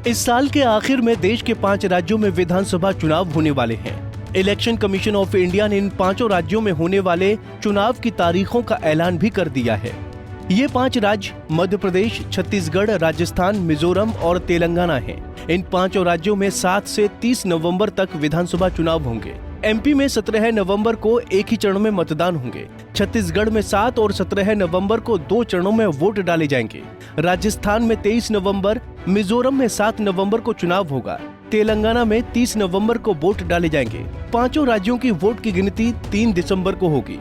इस साल के आखिर में देश के 5 राज्यों में विधानसभा चुनाव होने वाले हैं। इलेक्शन कमीशन ऑफ इंडिया ने इन 5 राज्यों में होने वाले चुनाव की तारीखों का ऐलान भी कर दिया है। ये 5 राज्य मध्य प्रदेश, छत्तीसगढ़, राजस्थान, मिजोरम और तेलंगाना हैं। इन 5 राज्यों में 7 से 30 नवंबर तक विधानसभा चुनाव होंगे। एमपी में 17 नवंबर को एक ही चरण में मतदान होंगे। छत्तीसगढ़ में 7 और 17 नवंबर को 2 चरणों में वोट डाले जाएंगे। राजस्थान में 23 नवंबर, मिजोरम में 7 नवंबर को चुनाव होगा। तेलंगाना में 30 नवंबर को वोट डाले जाएंगे। 5 राज्यों की वोट की गिनती 3 दिसंबर को होगी।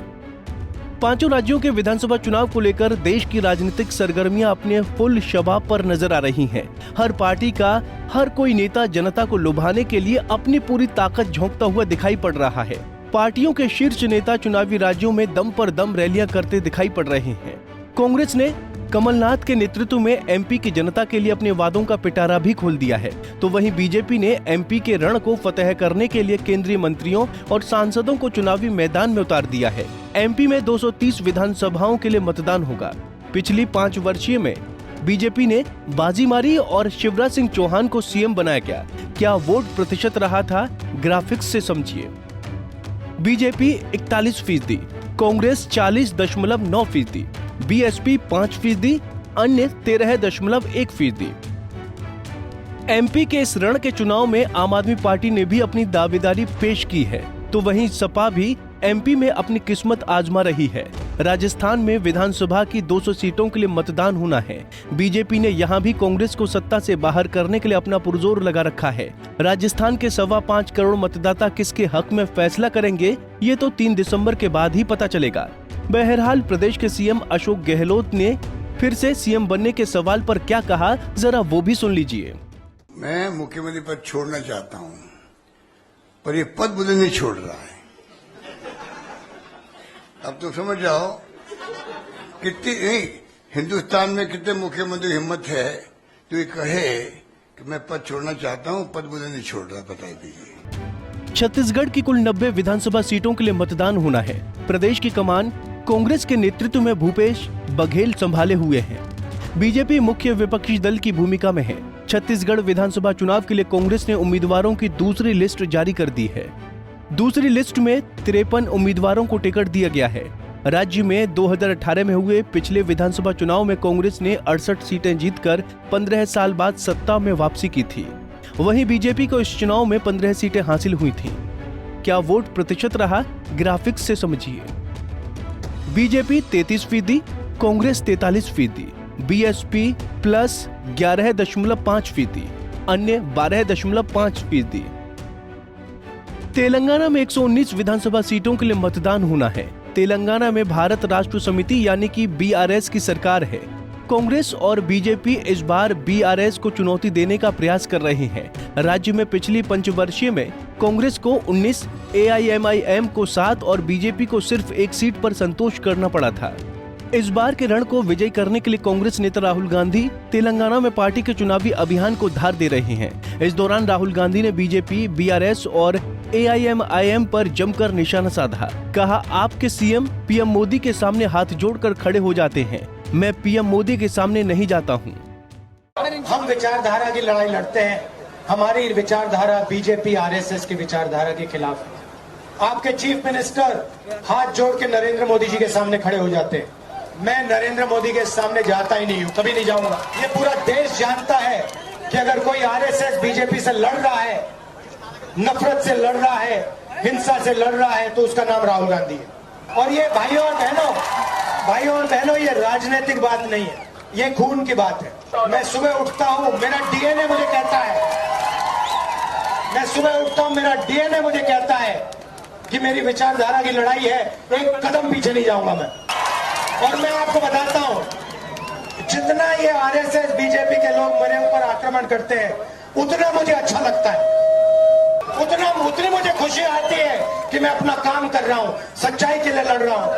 5 राज्यों के विधानसभा चुनाव को लेकर देश की राजनीतिक सरगर्मियां अपने फुल शबाब पर नजर आ रही हैं। हर पार्टी का हर कोई नेता जनता को लुभाने के लिए अपनी पूरी ताकत झोंकता हुआ दिखाई पड़ रहा है। पार्टियों के शीर्ष नेता चुनावी राज्यों में दम पर दम रैलियां करते दिखाई पड़ रहे हैं। कांग्रेस ने कमलनाथ के नेतृत्व में एमपी की जनता के लिए अपने वादों का पिटारा भी खोल दिया है, तो वहीं बीजेपी ने एमपी के रण को फतेह करने के लिए केंद्रीय मंत्रियों और सांसदों को चुनावी मैदान में उतार दिया है। एमपी में 230 विधानसभाओं के लिए मतदान होगा। पिछली 5 वर्षीय में बीजेपी ने बाजी मारी और शिवराज सिंह चौहान को सीएम बनाया गया। क्या वोट प्रतिशत रहा था? ग्राफिक्स से समझिए। बीजेपी 41%, कांग्रेस 40.9%, बीएसपी 5%, अन्य 13.1%। एमपी के इस रण के चुनाव में आम आदमी पार्टी ने भी अपनी दावेदारी पेश की है, तो वहीं सपा भी एमपी में अपनी किस्मत आजमा रही है। राजस्थान में विधानसभा की 200 सीटों के लिए मतदान होना है। बीजेपी ने यहां भी कांग्रेस को सत्ता से बाहर करने के लिए अपना पुरजोर लगा रखा है। राजस्थान के 5.25 करोड़ मतदाता किसके हक में फैसला करेंगे, ये तो 3 दिसंबर के बाद ही पता चलेगा। बहरहाल प्रदेश के सीएम अशोक गहलोत ने फिर से सीएम बनने के सवाल पर क्या कहा, जरा वो भी सुन लीजिए। मैं मुख्यमंत्री पद छोड़ना चाहता हूं, पर ये पद मुझे नहीं छोड़ रहा है। अब तो समझ जाओ कितनी नहीं हिंदुस्तान में कितने मुख्यमंत्री हिम्मत है तो ये कहे कि मैं पद छोड़ना चाहता हूं, पद मुझे नहीं छोड़ रहा। बता दीजिए। छत्तीसगढ़ की कुल 90 विधानसभा सीटों के लिए मतदान होना है। प्रदेश की कमान कांग्रेस के नेतृत्व में भूपेश बघेल संभाले हुए हैं। बीजेपी मुख्य विपक्षी दल की भूमिका में है। छत्तीसगढ़ विधानसभा चुनाव के लिए कांग्रेस ने उम्मीदवारों की दूसरी लिस्ट जारी कर दी है। दूसरी लिस्ट में 53 उम्मीदवारों को टिकट दिया गया है। राज्य में 2018 में हुए पिछले विधानसभा चुनाव में कांग्रेस ने 68 सीटें जीतकर 15 साल बाद सत्ता में वापसी की थी। वहीं बीजेपी को इस चुनाव में 15 सीटें हासिल हुई थीं। क्या वोट प्रतिशत रहा? ग्राफिक्स से समझिए। बीजेपी 33%, कांग्रेस 43%, बीएसपी प्लस 11.5%, अन्य 12.5%। तेलंगाना में 119 विधानसभा सीटों के लिए मतदान होना है। तेलंगाना में भारत राष्ट्र समिति यानी कि बीआरएस की सरकार है। कांग्रेस और बीजेपी इस बार बीआरएस को चुनौती देने का प्रयास कर रहे हैं। राज्य में पिछली पंचवर्षीय में कांग्रेस को 19, एआईएमआईएम को 7 और बीजेपी को सिर्फ 1 सीट पर संतोष करना पड़ा था। इस बार के रण को विजयी करने के लिए कांग्रेस नेता राहुल गांधी तेलंगाना में पार्टी के चुनावी अभियान को धार दे रहे हैं। इस दौरान राहुल गांधी ने बीजेपी, बीआरएस और एआईएमआईएम पर जमकर निशाना साधा। कहा, आपके सीएम पीएम मोदी के सामने हाथ जोड़कर खड़े हो जाते हैं, मैं पीएम मोदी के सामने नहीं जाता हूँ। हम विचारधारा की लड़ाई लड़ते हैं। हमारी विचारधारा बीजेपी आरएसएस की विचारधारा के खिलाफ है। आपके चीफ मिनिस्टर हाथ जोड़ के नरेंद्र मोदी जी के सामने खड़े हो जाते हैं। मैं नरेंद्र मोदी के सामने जाता ही नहीं हूं, कभी नहीं जाऊंगा। ये पूरा देश जानता है कि अगर कोई आरएसएस बीजेपी से लड़ रहा है, नफरत से लड़ रहा है, हिंसा से लड़ रहा है, तो उसका नाम राहुल गांधी है। और ये भाइयों और बहनों, ये राजनीतिक बात नहीं है, ये खून की बात है। मैं सुबह उठता हूं, मेरा डीएनए मुझे कहता है कि मेरी विचारधारा की लड़ाई है, एक कदम पीछे नहीं जाऊंगा मैं। और मैं आपको बताता हूं, जितना ये आरएसएस बीजेपी के लोग मेरे ऊपर आक्रमण करते हैं, उतना मुझे अच्छा लगता है, उतनी मुझे खुशी आती है कि मैं अपना काम कर रहा हूं, सच्चाई के लिए लड़ रहा हूं।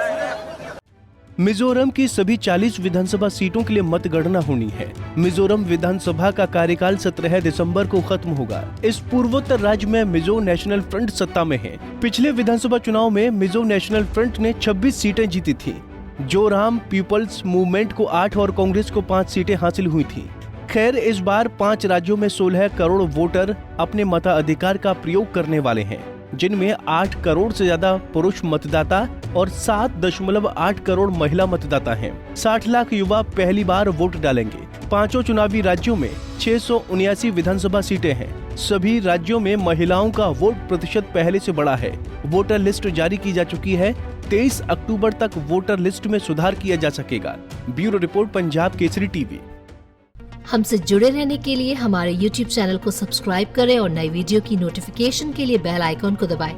मिजोरम की सभी 40 विधानसभा सीटों के लिए मतगणना होनी है। मिजोरम विधानसभा का कार्यकाल 17 दिसंबर को खत्म होगा। इस पूर्वोत्तर राज्य में मिजो नेशनल फ्रंट सत्ता में है। पिछले विधानसभा चुनाव में मिजो नेशनल फ्रंट ने 26 सीटें जीती थी। जोराम पीपल्स मूवमेंट को 8 और कांग्रेस को 5 सीटें हासिल हुई थी। खैर, इस बार 5 राज्यों में 16 करोड़ वोटर अपने मताधिकार का प्रयोग करने वाले हैं, जिनमें 8 करोड़ से ज्यादा पुरुष मतदाता और 7.8 करोड़ महिला मतदाता हैं। 60 लाख युवा पहली बार वोट डालेंगे। 5 चुनावी राज्यों में 679 विधानसभा सीटें हैं। सभी राज्यों में महिलाओं का वोट प्रतिशत पहले से बढ़ा है। वोटर लिस्ट जारी की जा चुकी है। 23 अक्टूबर तक वोटर लिस्ट में सुधार किया जा सकेगा। Bureau report, Punjab Kesari TV. हमसे जुड़े रहने के लिए हमारे YouTube चैनल को सब्सक्राइब करें और नई वीडियो की नोटिफिकेशन के लिए बेल आइकॉन को दबाएं।